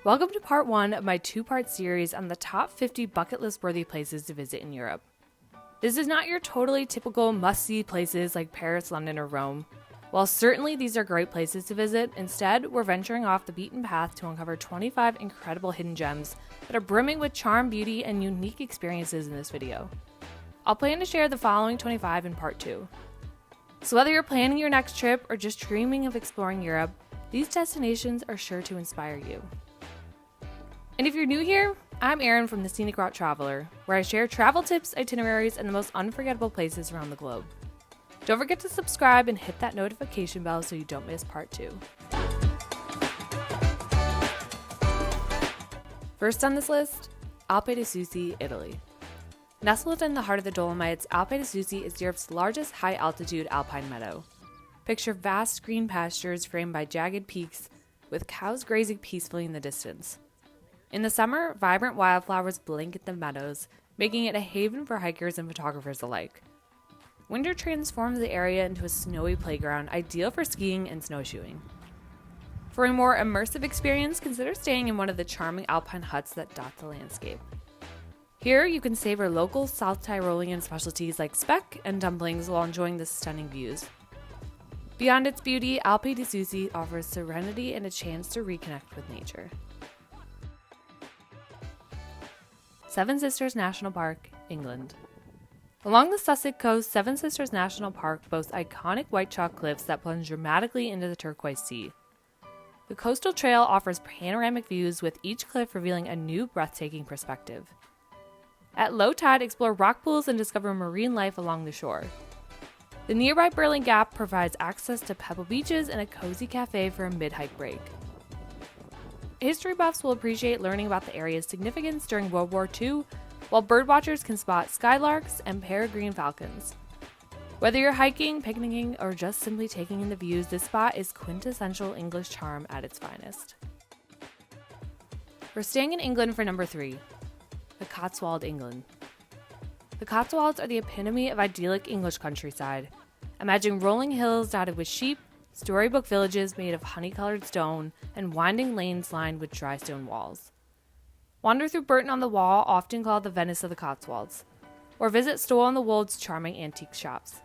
Welcome to part 1 of my 2-part series on the top 50 bucket list worthy places to visit in Europe. This is not your totally typical must-see places like Paris, London, or Rome. While certainly these are great places to visit, instead we're venturing off the beaten path to uncover 25 incredible hidden gems that are brimming with charm, beauty, and unique experiences in this video. I'll plan to share the following 25 in part 2. So whether you're planning your next trip or just dreaming of exploring Europe, these destinations are sure to inspire you. And if you're new here, I'm Erin from the Scenic Route Traveler, where I share travel tips, itineraries, and the most unforgettable places around the globe. Don't forget to subscribe and hit that notification bell so you don't miss part 2. First on this list, Alpe di Siusi, Italy. Nestled in the heart of the Dolomites, Alpe di Siusi is Europe's largest high-altitude alpine meadow. Picture vast green pastures framed by jagged peaks, with cows grazing peacefully in the distance. In the summer, vibrant wildflowers blanket the meadows, making it a haven for hikers and photographers alike. Winter transforms the area into a snowy playground, ideal for skiing and snowshoeing. For a more immersive experience, consider staying in one of the charming alpine huts that dot the landscape. Here, you can savor local South Tyrolean specialties like speck and dumplings while enjoying the stunning views. Beyond its beauty, Alpe di Siusi offers serenity and a chance to reconnect with nature. Seven Sisters National Park, England. Along the Sussex coast, Seven Sisters National Park boasts iconic white chalk cliffs that plunge dramatically into the turquoise sea. The coastal trail offers panoramic views, with each cliff revealing a new breathtaking perspective. At low tide, explore rock pools and discover marine life along the shore. The nearby Burling Gap provides access to pebble beaches and a cozy cafe for a mid-hike break. History buffs will appreciate learning about the area's significance during World War II, while birdwatchers can spot skylarks and peregrine falcons. Whether you're hiking, picnicking, or just simply taking in the views, this spot is quintessential English charm at its finest. We're staying in England for number 3, the Cotswold, England. The Cotswolds are the epitome of idyllic English countryside. Imagine rolling hills dotted with sheep, storybook villages made of honey-colored stone, and winding lanes lined with dry stone walls. Wander through Burton-on-the-Wall, often called the Venice of the Cotswolds, or visit Stow-on-the-Wold's charming antique shops.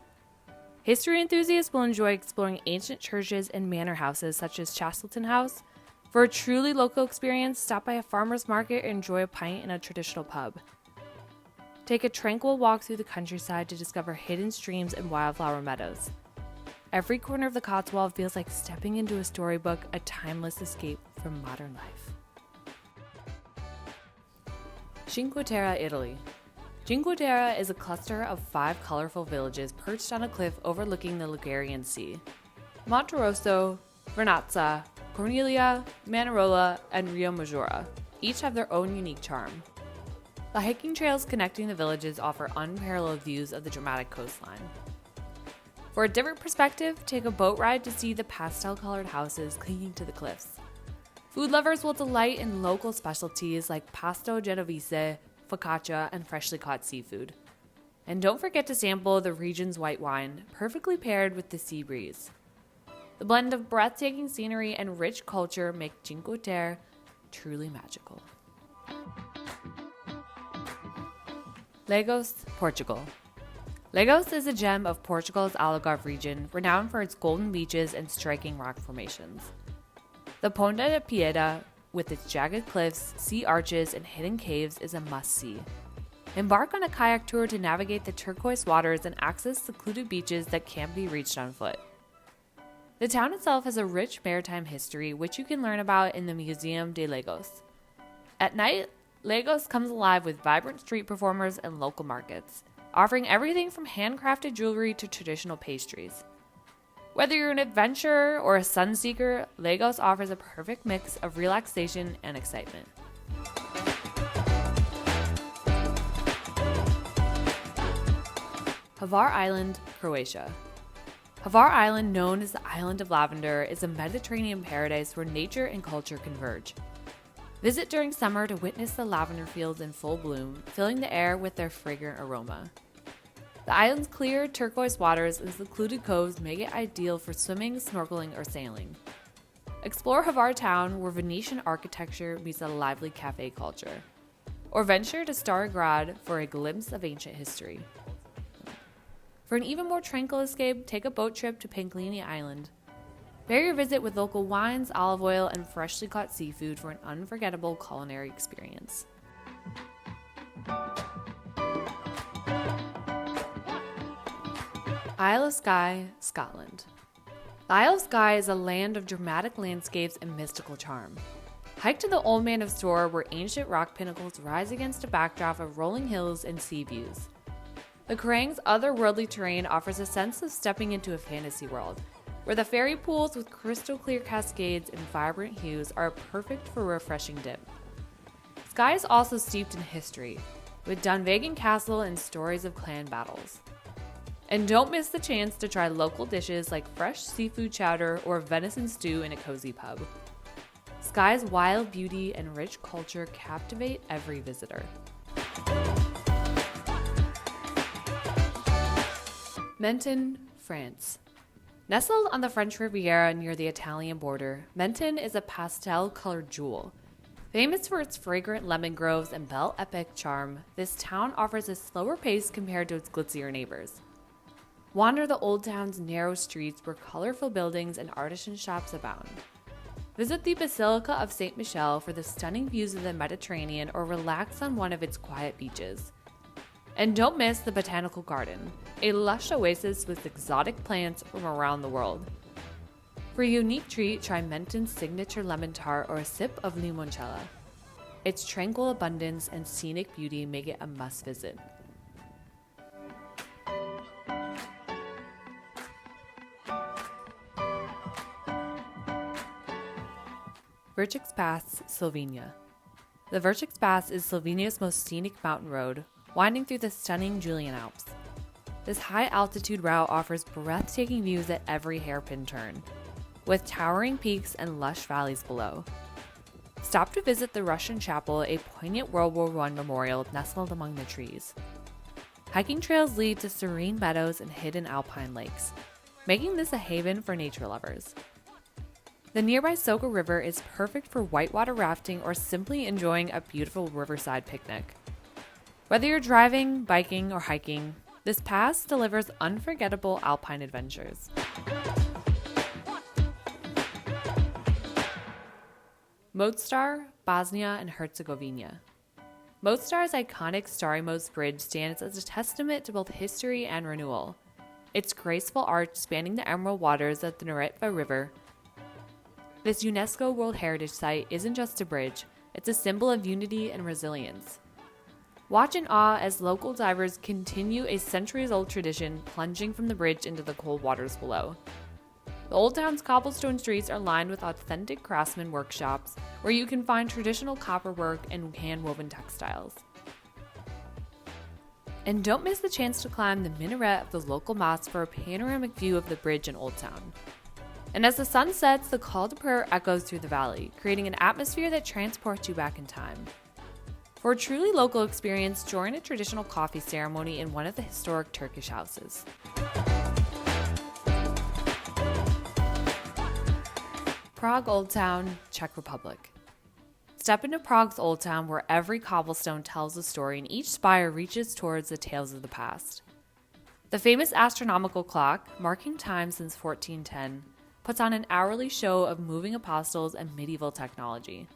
History enthusiasts will enjoy exploring ancient churches and manor houses such as Chastleton House. For a truly local experience, stop by a farmer's market or enjoy a pint in a traditional pub. Take a tranquil walk through the countryside to discover hidden streams and wildflower meadows. Every corner of the Cotswold feels like stepping into a storybook, a timeless escape from modern life. Cinque Terre, Italy. Cinque Terre is a cluster of 5 colorful villages perched on a cliff overlooking the Ligurian Sea. Monterosso, Vernazza, Cornelia, Manarola, and Rio Maggiore each have their own unique charm. The hiking trails connecting the villages offer unparalleled views of the dramatic coastline. For a different perspective, take a boat ride to see the pastel-colored houses clinging to the cliffs. Food lovers will delight in local specialties like pasto genovese, focaccia, and freshly caught seafood. And don't forget to sample the region's white wine, perfectly paired with the sea breeze. The blend of breathtaking scenery and rich culture make Cinque Terre truly magical. Lagos, Portugal. Lagos is a gem of Portugal's Algarve region, renowned for its golden beaches and striking rock formations. The Ponta de Piedra, with its jagged cliffs, sea arches, and hidden caves, is a must-see. Embark on a kayak tour to navigate the turquoise waters and access secluded beaches that can't be reached on foot. The town itself has a rich maritime history, which you can learn about in the Museum de Lagos. At night, Lagos comes alive with vibrant street performers and local markets, offering everything from handcrafted jewelry to traditional pastries. Whether you're an adventurer or a sun seeker, Lagos offers a perfect mix of relaxation and excitement. Hvar Island, Croatia. Hvar Island, known as the Island of Lavender, is a Mediterranean paradise where nature and culture converge. Visit during summer to witness the lavender fields in full bloom, filling the air with their fragrant aroma. The island's clear, turquoise waters and secluded coves make it ideal for swimming, snorkeling, or sailing. Explore Havar Town, where Venetian architecture meets a lively cafe culture. Or venture to Starograd for a glimpse of ancient history. For an even more tranquil escape, take a boat trip to Panklini Island. Pair your visit with local wines, olive oil, and freshly caught seafood for an unforgettable culinary experience. Isle of Skye, Scotland. The Isle of Skye is a land of dramatic landscapes and mystical charm. Hike to the Old Man of Storr, where ancient rock pinnacles rise against a backdrop of rolling hills and sea views. The Kerrang's otherworldly terrain offers a sense of stepping into a fantasy world, where the fairy pools with crystal clear cascades and vibrant hues are perfect for a refreshing dip. Skye is also steeped in history, with Dunvegan Castle and stories of clan battles. And don't miss the chance to try local dishes like fresh seafood chowder or venison stew in a cozy pub. Skye's wild beauty and rich culture captivate every visitor. Menton, France. Nestled on the French Riviera near the Italian border, Menton is a pastel-colored jewel. Famous for its fragrant lemon groves and Belle Epic charm, this town offers a slower pace compared to its glitzier neighbors. Wander the old town's narrow streets where colorful buildings and artisan shops abound. Visit the Basilica of St. Michel for the stunning views of the Mediterranean or relax on one of its quiet beaches. And don't miss the Botanical Garden, a lush oasis with exotic plants from around the world. For a unique treat, try Menton's signature lemon tart or a sip of limoncello. Its tranquil abundance and scenic beauty make it a must visit. Verchix Pass, Slovenia. The Verchix Pass is Slovenia's most scenic mountain road, winding through the stunning Julian Alps. This high-altitude route offers breathtaking views at every hairpin turn, with towering peaks and lush valleys below. Stop to visit the Russian Chapel, a poignant World War I memorial nestled among the trees. Hiking trails lead to serene meadows and hidden alpine lakes, making this a haven for nature lovers. The nearby Soka River is perfect for whitewater rafting or simply enjoying a beautiful riverside picnic. Whether you're driving, biking, or hiking, this pass delivers unforgettable alpine adventures. Mostar, Bosnia and Herzegovina. Mostar's iconic Starry Most Bridge stands as a testament to both history and renewal. Its graceful arch spanning the emerald waters of the Neretva River. This UNESCO World Heritage Site isn't just a bridge, it's a symbol of unity and resilience. Watch in awe as local divers continue a centuries-old tradition, plunging from the bridge into the cold waters below. The old town's cobblestone streets are lined with authentic craftsman workshops, where you can find traditional copperwork and hand-woven textiles. And don't miss the chance to climb the minaret of the local mosque for a panoramic view of the bridge in Old Town. And as the sun sets, the call to prayer echoes through the valley, creating an atmosphere that transports you back in time. For a truly local experience, join a traditional coffee ceremony in one of the historic Turkish houses. Prague Old Town, Czech Republic. Step into Prague's Old Town, where every cobblestone tells a story and each spire reaches towards the tales of the past. The famous astronomical clock, marking time since 1410, puts on an hourly show of moving apostles and medieval technology.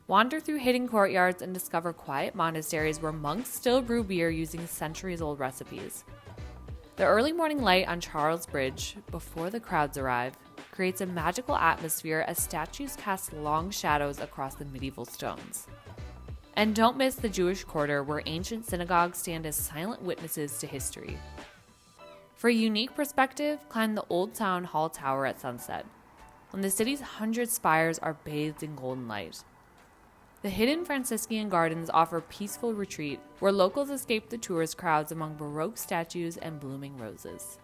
Wander through hidden courtyards and discover quiet monasteries where monks still brew beer using centuries-old recipes. The early morning light on Charles Bridge, before the crowds arrive, creates a magical atmosphere as statues cast long shadows across the medieval stones. And don't miss the Jewish Quarter, where ancient synagogues stand as silent witnesses to history. For a unique perspective, climb the Old Town Hall Tower at sunset, when the city's 100 spires are bathed in golden light. The hidden Franciscan gardens offer peaceful retreat, where locals escape the tourist crowds among Baroque statues and blooming roses.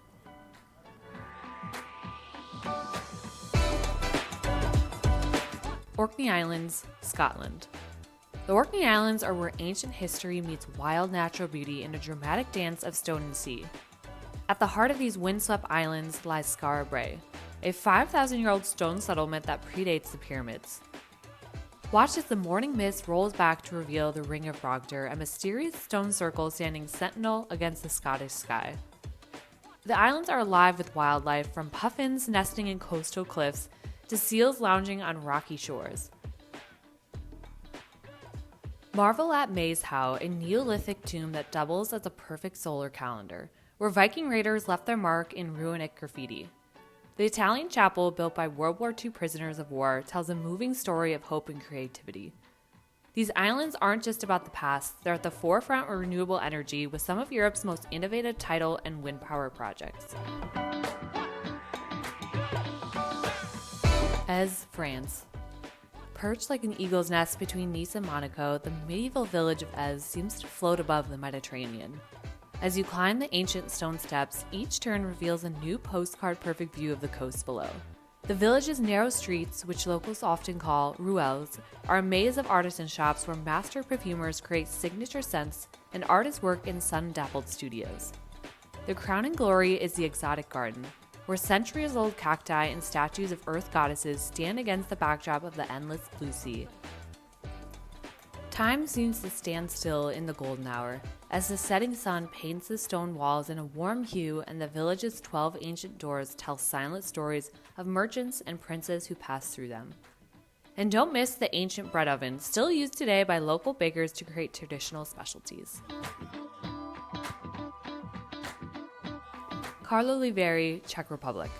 Orkney Islands, Scotland. The Orkney Islands are where ancient history meets wild natural beauty in a dramatic dance of stone and sea. At the heart of these windswept islands lies Skara Brae, a 5,000-year-old stone settlement that predates the pyramids. Watch as the morning mist rolls back to reveal the Ring of Brogdr, a mysterious stone circle standing sentinel against the Scottish sky. The islands are alive with wildlife, from puffins nesting in coastal cliffs to seals lounging on rocky shores. Marvel at Maze Howe, a Neolithic tomb that doubles as a perfect solar calendar, where Viking raiders left their mark in runic graffiti. The Italian chapel, built by World War II prisoners of war, tells a moving story of hope and creativity. These islands aren't just about the past, they're at the forefront of renewable energy with some of Europe's most innovative tidal and wind power projects. Eze, France. Perched like an eagle's nest between Nice and Monaco, the medieval village of Eze seems to float above the Mediterranean. As you climb the ancient stone steps, each turn reveals a new postcard-perfect view of the coast below. The village's narrow streets, which locals often call ruelles, are a maze of artisan shops where master perfumers create signature scents and artists work in sun-dappled studios. The crowning glory is the exotic garden, where centuries-old cacti and statues of earth goddesses stand against the backdrop of the endless blue sea. Time seems to stand still in the golden hour, as the setting sun paints the stone walls in a warm hue and the village's 12 ancient doors tell silent stories of merchants and princes who passed through them. And don't miss the ancient bread oven, still used today by local bakers to create traditional specialties. Karlovy Vary, Czech Republic.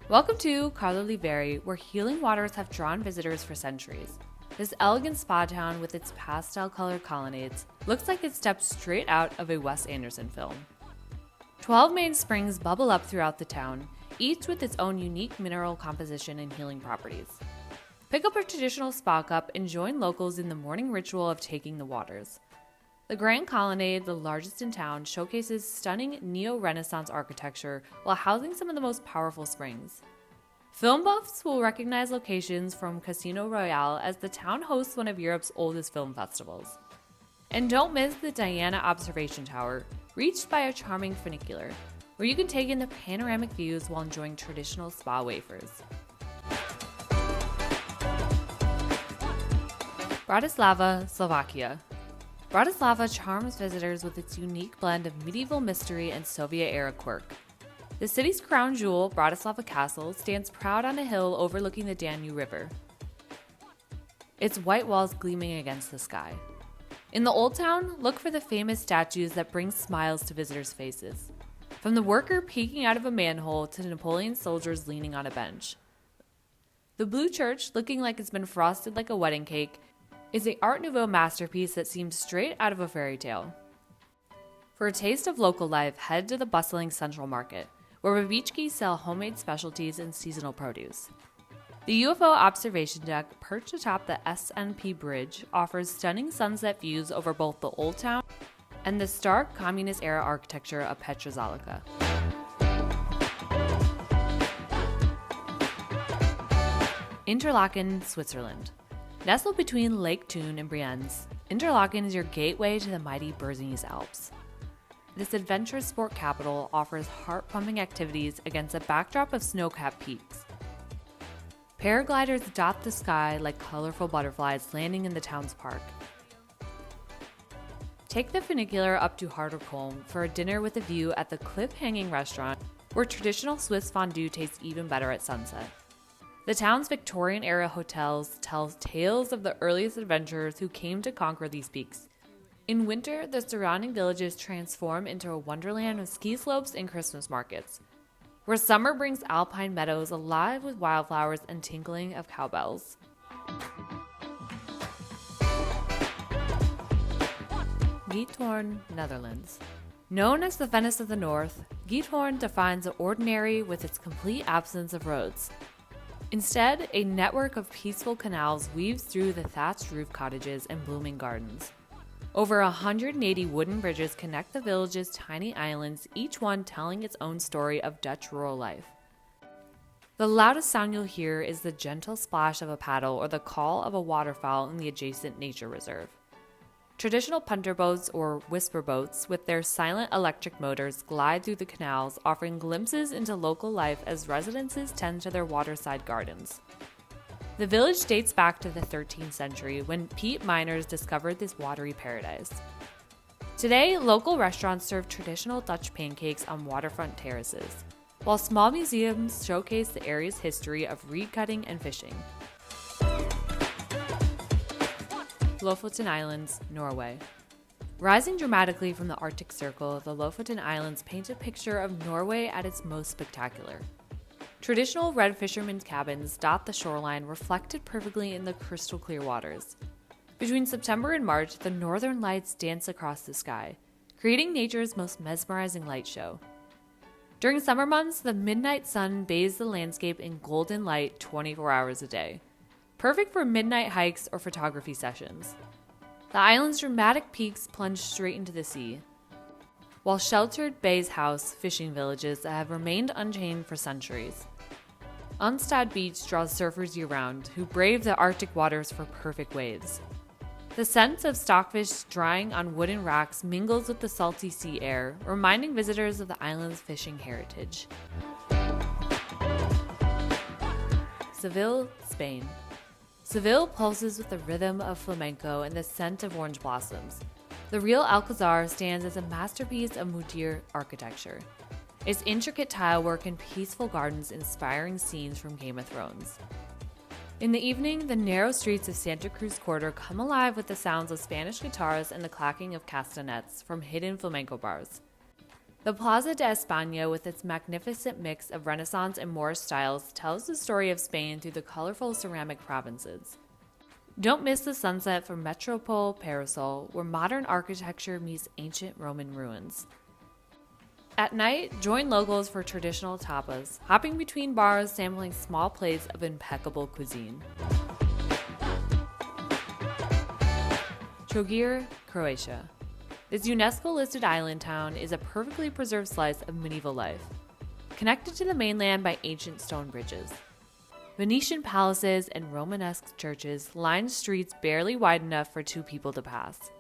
Welcome to Karlovy Vary, where healing waters have drawn visitors for centuries. This elegant spa town with its pastel-colored colonnades looks like it stepped straight out of a Wes Anderson film. 12 main springs bubble up throughout the town, each with its own unique mineral composition and healing properties. Pick up a traditional spa cup and join locals in the morning ritual of taking the waters. The Grand Colonnade, the largest in town, showcases stunning neo-Renaissance architecture while housing some of the most powerful springs. Film buffs will recognize locations from Casino Royale as the town hosts one of Europe's oldest film festivals. And don't miss the Diana Observation Tower, reached by a charming funicular, where you can take in the panoramic views while enjoying traditional spa wafers. Bratislava, Slovakia. Bratislava charms visitors with its unique blend of medieval mystery and Soviet-era quirk. The city's crown jewel, Bratislava Castle, stands proud on a hill overlooking the Danube River, its white walls gleaming against the sky. In the Old Town, look for the famous statues that bring smiles to visitors' faces, from the worker peeking out of a manhole to Napoleon's soldiers leaning on a bench. The Blue Church, looking like it's been frosted like a wedding cake, is an Art Nouveau masterpiece that seems straight out of a fairy tale. For a taste of local life, head to the bustling Central Market, where babichki sell homemade specialties and seasonal produce. The UFO observation deck, perched atop the SNP Bridge, offers stunning sunset views over both the Old Town and the stark communist-era architecture of Petrozalicka. Interlaken, Switzerland. Nestled between Lake Thun and Brienz, Interlaken is your gateway to the mighty Bernese Alps. This adventurous sport capital offers heart-pumping activities against a backdrop of snow-capped peaks. Paragliders dot the sky like colorful butterflies landing in the town's park. Take the funicular up to Harderkolm for a dinner with a view at the cliff-hanging restaurant, where traditional Swiss fondue tastes even better at sunset. The town's Victorian-era hotels tell tales of the earliest adventurers who came to conquer these peaks. In winter, the surrounding villages transform into a wonderland of ski slopes and Christmas markets, where summer brings Alpine meadows alive with wildflowers and tinkling of cowbells. Giethoorn, Netherlands. Known as the Venice of the North, Giethoorn defines the ordinary with its complete absence of roads. Instead, a network of peaceful canals weaves through the thatched roof cottages and blooming gardens. Over 180 wooden bridges connect the village's tiny islands, each one telling its own story of Dutch rural life. The loudest sound you'll hear is the gentle splash of a paddle or the call of a waterfowl in the adjacent nature reserve. Traditional punter boats or whisper boats with their silent electric motors glide through the canals, offering glimpses into local life as residences tend to their waterside gardens. The village dates back to the 13th century when peat miners discovered this watery paradise. Today, local restaurants serve traditional Dutch pancakes on waterfront terraces, while small museums showcase the area's history of reed cutting and fishing. Lofoten Islands, Norway. Rising dramatically from the Arctic Circle, the Lofoten Islands paint a picture of Norway at its most spectacular. Traditional red fishermen's cabins dot the shoreline, reflected perfectly in the crystal clear waters. Between September and March, the northern lights dance across the sky, creating nature's most mesmerizing light show. During summer months, the midnight sun bathes the landscape in golden light 24 hours a day, perfect for midnight hikes or photography sessions. The island's dramatic peaks plunge straight into the sea, while sheltered bays house fishing villages that have remained unchanged for centuries. Unstad Beach draws surfers year-round who brave the Arctic waters for perfect waves. The scent of stockfish drying on wooden racks mingles with the salty sea air, reminding visitors of the island's fishing heritage. Seville, Spain. Seville pulses with the rhythm of flamenco and the scent of orange blossoms. The Real Alcazar stands as a masterpiece of Mudir architecture. Its intricate tilework and peaceful gardens inspiring scenes from Game of Thrones. In the evening, the narrow streets of Santa Cruz Quarter come alive with the sounds of Spanish guitars and the clacking of castanets from hidden flamenco bars. The Plaza de España, with its magnificent mix of Renaissance and Moorish styles, tells the story of Spain through the colorful ceramic provinces. Don't miss the sunset from Metropole Parasol, where modern architecture meets ancient Roman ruins. At night, join locals for traditional tapas, hopping between bars, sampling small plates of impeccable cuisine. Trogir, Croatia. This UNESCO-listed island town is a perfectly preserved slice of medieval life, connected to the mainland by ancient stone bridges. Venetian palaces and Romanesque churches line streets barely wide enough for two people to pass.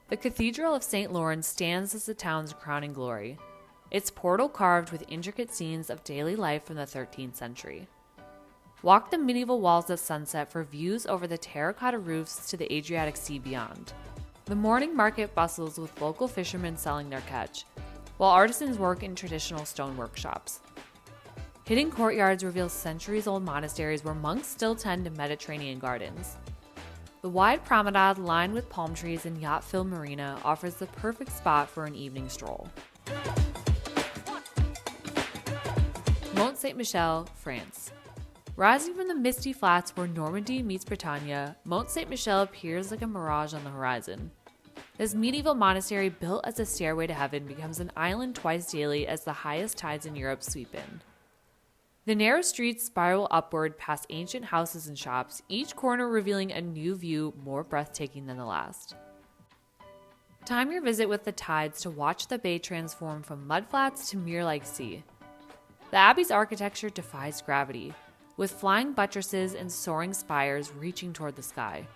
The Cathedral of St. Lawrence stands as the town's crowning glory, its portal carved with intricate scenes of daily life from the 13th century. Walk the medieval walls at sunset for views over the terracotta roofs to the Adriatic Sea beyond. The morning market bustles with local fishermen selling their catch, while artisans work in traditional stone workshops. Hidden courtyards reveal centuries-old monasteries where monks still tend to Mediterranean gardens. The wide promenade lined with palm trees and yacht-filled marina offers the perfect spot for an evening stroll. Mont Saint-Michel, France. Rising from the misty flats where Normandy meets Bretagne, Mont Saint-Michel appears like a mirage on the horizon. This medieval monastery, built as a stairway to heaven, becomes an island twice daily as the highest tides in Europe sweep in. The narrow streets spiral upward past ancient houses and shops, each corner revealing a new view more breathtaking than the last. Time your visit with the tides to watch the bay transform from mudflats to mirror-like sea. The abbey's architecture defies gravity, with flying buttresses and soaring spires reaching toward the sky.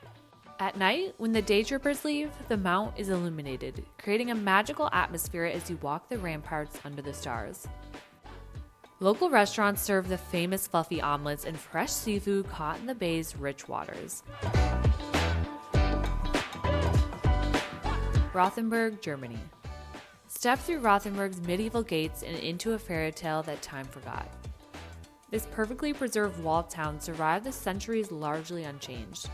At night, when the day trippers leave, the mount is illuminated, creating a magical atmosphere as you walk the ramparts under the stars. Local restaurants serve the famous fluffy omelets and fresh seafood caught in the bay's rich waters. Rothenburg, Germany. Step through Rothenburg's medieval gates and into a fairy tale that time forgot. This perfectly preserved walled town survived the centuries largely unchanged.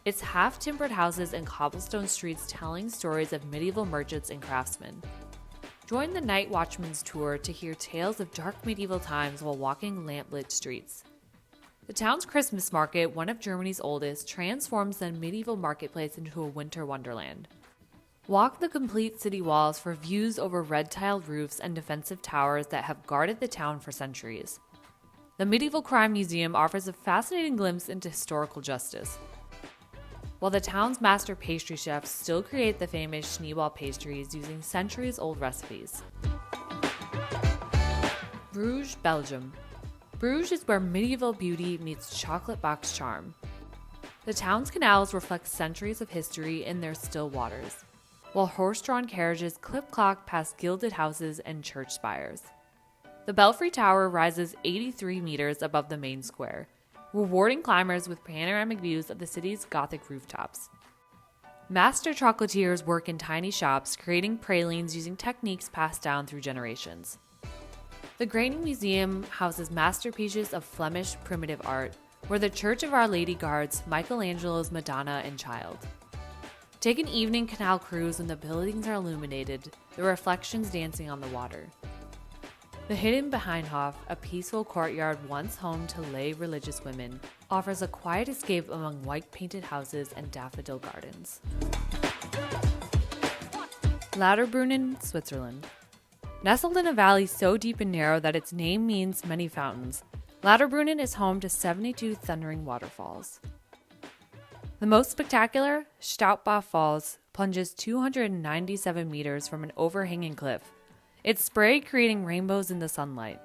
Its half-timbered houses and cobblestone streets telling stories of medieval merchants and craftsmen. Join the Night Watchman's tour to hear tales of dark medieval times while walking lamplit streets. The town's Christmas market, one of Germany's oldest, transforms the medieval marketplace into a winter wonderland. Walk the complete city walls for views over red-tiled roofs and defensive towers that have guarded the town for centuries. The Medieval Crime Museum offers a fascinating glimpse into historical justice, while the town's master pastry chefs still create the famous Schneeball pastries using centuries-old recipes. Bruges, Belgium. Bruges is where medieval beauty meets chocolate box charm. The town's canals reflect centuries of history in their still waters. while horse-drawn carriages clip-clop past gilded houses and church spires. The Belfry Tower rises 83 meters above the main square, rewarding climbers with panoramic views of the city's Gothic rooftops. Master chocolatiers work in tiny shops, creating pralines using techniques passed down through generations. The Graney Museum houses masterpieces of Flemish primitive art, where the Church of Our Lady guards Michelangelo's Madonna and Child. Take an evening canal cruise when the buildings are illuminated, the reflections dancing on the water. The hidden Behindhof, a peaceful courtyard once home to lay religious women, offers a quiet escape among white-painted houses and daffodil gardens. Lauterbrunnen, Switzerland. Nestled in a valley so deep and narrow that its name means many fountains, Lauterbrunnen is home to 72 thundering waterfalls. The most spectacular, Staupbach Falls, plunges 297 meters from an overhanging cliff, its spray creating rainbows in the sunlight.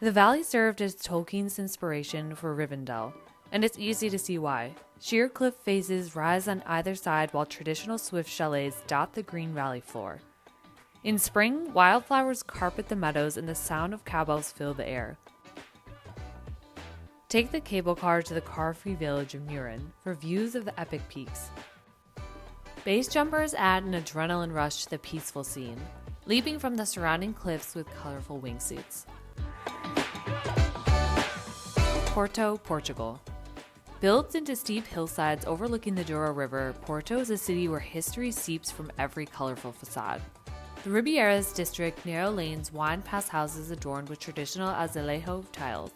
The valley served as Tolkien's inspiration for Rivendell, and it's easy to see why. Sheer cliff faces rise on either side while traditional Swift chalets dot the green valley floor. In spring, wildflowers carpet the meadows and the sound of cowbells fill the air. Take the cable car to the car-free village of Murin for views of the epic peaks. Base jumpers add an adrenaline rush to the peaceful scene, leaping from the surrounding cliffs with colorful wingsuits. Porto, Portugal. Built into steep hillsides overlooking the Douro River, Porto is a city where history seeps from every colorful facade. The Ribeira's district narrow lanes wind past houses adorned with traditional azulejo tiles,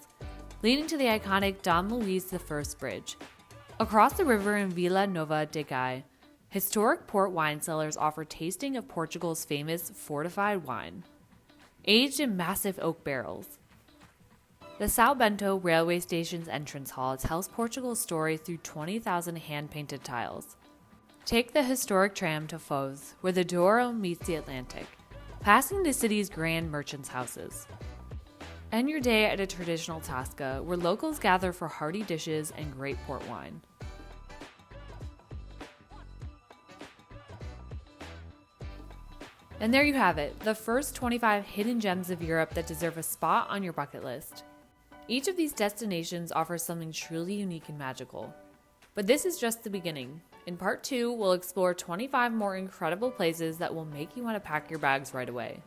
leading to the iconic Dom Luís I Bridge. Across the river in Vila Nova de Gaia, historic port wine cellars offer tasting of Portugal's famous fortified wine, aged in massive oak barrels. The São Bento railway station's entrance hall tells Portugal's story through 20,000 hand-painted tiles. Take the historic tram to Foz, where the Douro meets the Atlantic, passing the city's grand merchants' houses. End your day at a traditional tasca, where locals gather for hearty dishes and great port wine. And there you have it, the first 25 hidden gems of Europe that deserve a spot on your bucket list. Each of these destinations offers something truly unique and magical. But this is just the beginning. In part 2, we'll explore 25 more incredible places that will make you want to pack your bags right away.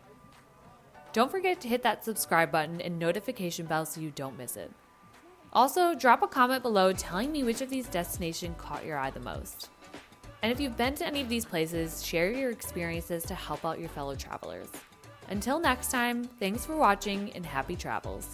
Don't forget to hit that subscribe button and notification bell so you don't miss it. Also, drop a comment below telling me which of these destinations caught your eye the most. And if you've been to any of these places, share your experiences to help out your fellow travelers. Until next time, thanks for watching and happy travels.